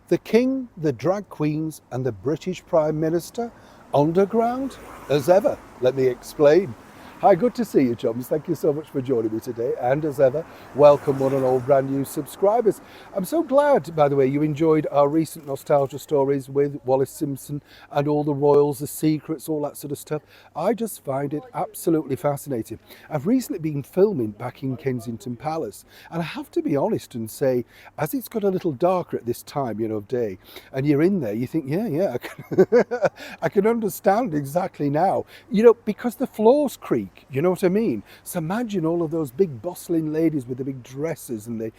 The King, the drag queens, and the British Prime Minister underground as ever. Let me explain. Hi, good to see you, chums. Thank you so much for joining me today. And as ever, welcome one and all brand new subscribers. I'm so glad, by the way, you enjoyed our recent nostalgia stories with Wallace Simpson and all the royals, the secrets, all that sort of stuff. I just find it absolutely fascinating. I've recently been filming back in Kensington Palace, and I have to be honest and say, as it's got a little darker at this time, of day, and you're in there, you think, yeah, I can understand exactly now, because the floors creak. You know what I mean? So imagine all of those big bustling ladies with the big dresses and the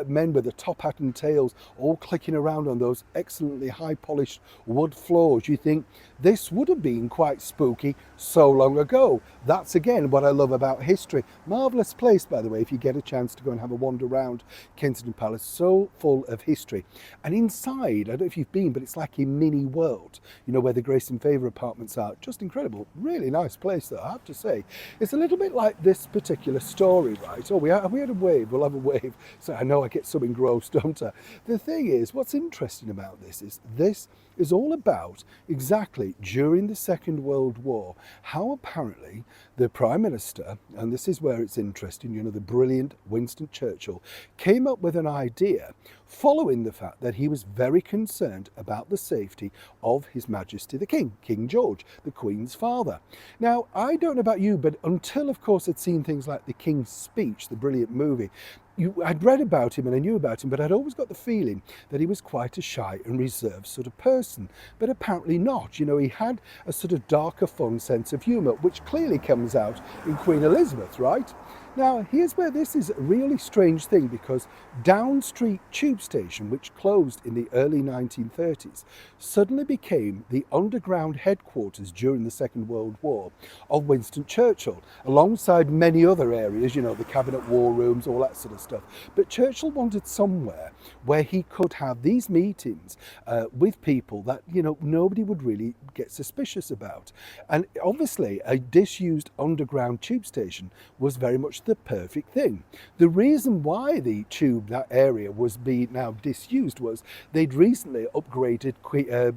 men with the top hat and tails all clicking around on those excellently high polished wood floors. You think this would have been quite spooky so long ago. That's again what I love about history. Marvellous place, by the way, if you get a chance to go and have a wander around Kensington Palace. So full of history. And inside, I don't know if you've been, but it's like a mini world, where the Grace and Favour apartments are. Just incredible. Really nice place, though, I have to say. It's a little bit like this particular story, right? Oh, we had a wave. We'll have a wave. So I know I get so engrossed, don't I? The thing is, what's interesting about this is all about exactly during the Second World War, how apparently the Prime Minister, and this is where it's interesting, the brilliant Winston Churchill, came up with an idea following the fact that he was very concerned about the safety of His Majesty the King, King George, the Queen's father. Now, I don't know about you, but until, of course, I'd seen things like The King's Speech, the brilliant movie, I'd read about him and I knew about him, but I'd always got the feeling that he was quite a shy and reserved sort of person. But apparently not. He had a sort of darker, fun sense of humour, which clearly comes out in Queen Elizabeth, right? Now, here's where this is a really strange thing, because Down Street Tube Station, which closed in the early 1930s, suddenly became the underground headquarters during the Second World War of Winston Churchill, alongside many other areas, the Cabinet War Rooms, all that sort of stuff. But Churchill wanted somewhere where he could have these meetings with people that, nobody would really get suspicious about. And obviously, a disused underground tube station was very much the perfect thing. The reason why the tube, that area, was being now disused was they'd recently upgraded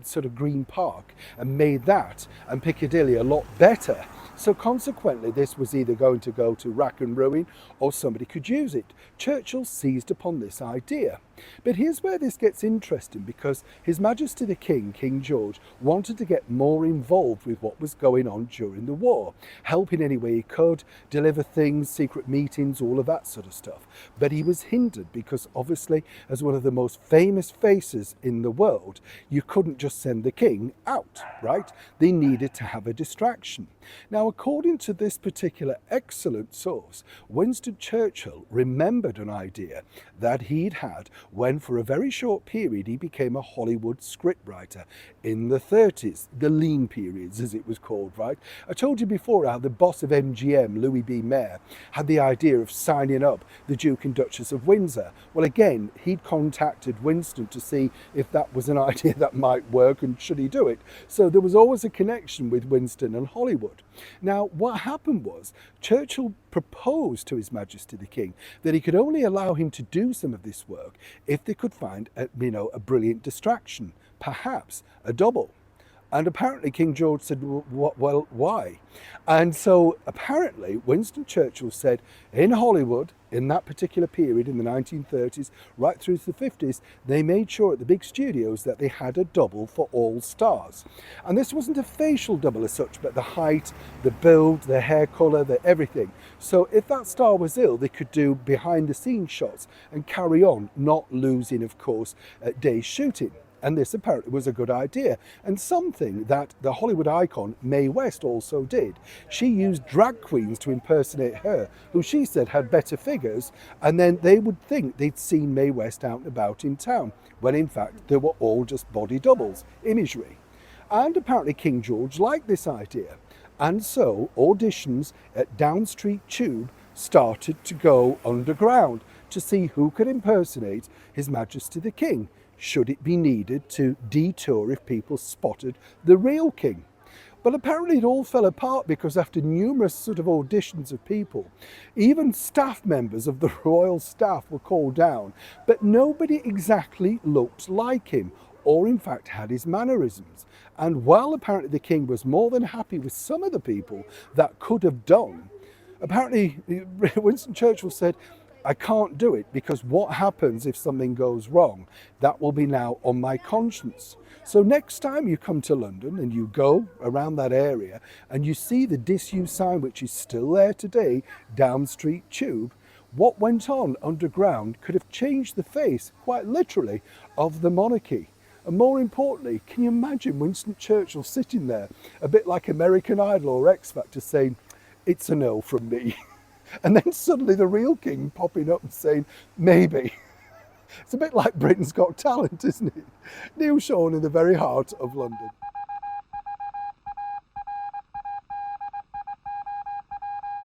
sort of Green Park and made that and Piccadilly a lot better. So consequently, this was either going to go to rack and ruin or somebody could use it. Churchill seized upon this idea. But here's where this gets interesting, because His Majesty the King, King George, wanted to get more involved with what was going on during the war, help in any way he could, deliver things, secret meetings, all of that sort of stuff. But he was hindered because obviously, as one of the most famous faces in the world, you couldn't just send the king out, right? They needed to have a distraction. Now, according to this particular excellent source, Winston Churchill remembered an idea that he'd had when, for a very short period, he became a Hollywood scriptwriter in the 30s, the lean periods, as it was called, right? I told you before how the boss of MGM, Louis B. Mayer, had the idea of signing up the Duke and Duchess of Windsor. Well, again, he'd contacted Winston to see if that was an idea that might work and should he do it. So there was always a connection with Winston and Hollywood. Now, what happened was Churchill proposed to His Majesty the King that he could only allow him to do some of this work if they could find a brilliant distraction, perhaps a double. And apparently King George said, well, why? And so apparently Winston Churchill said, in Hollywood, in that particular period, in the 1930s, right through to the 50s, they made sure at the big studios that they had a double for all stars. And this wasn't a facial double as such, but the height, the build, the hair colour, the everything. So if that star was ill, they could do behind the scenes shots and carry on, not losing, of course, days shooting. And this apparently was a good idea, and something that the Hollywood icon Mae West also did. She used drag queens to impersonate her, who she said had better figures, and then they would think they'd seen Mae West out and about in town, when in fact they were all just body doubles, imagery. And apparently King George liked this idea, and so auditions at Down Street Tube started to go underground to see who could impersonate His Majesty the King, should it be needed to detour if people spotted the real king. But apparently it all fell apart because after numerous sort of auditions of people, even staff members of the royal staff were called down, but nobody exactly looked like him or in fact had his mannerisms. And while apparently the king was more than happy with some of the people that could have done, apparently Winston Churchill said, I can't do it because what happens if something goes wrong? That will be now on my conscience. So next time you come to London and you go around that area and you see the disused sign, which is still there today, Down Street Tube, what went on underground could have changed the face, quite literally, of the monarchy. And more importantly, can you imagine Winston Churchill sitting there, a bit like American Idol or X Factor, saying, it's a no from me. And then suddenly the real king popping up and saying, maybe. It's a bit like Britain's Got Talent, isn't it? Neil Sean in the very heart of London.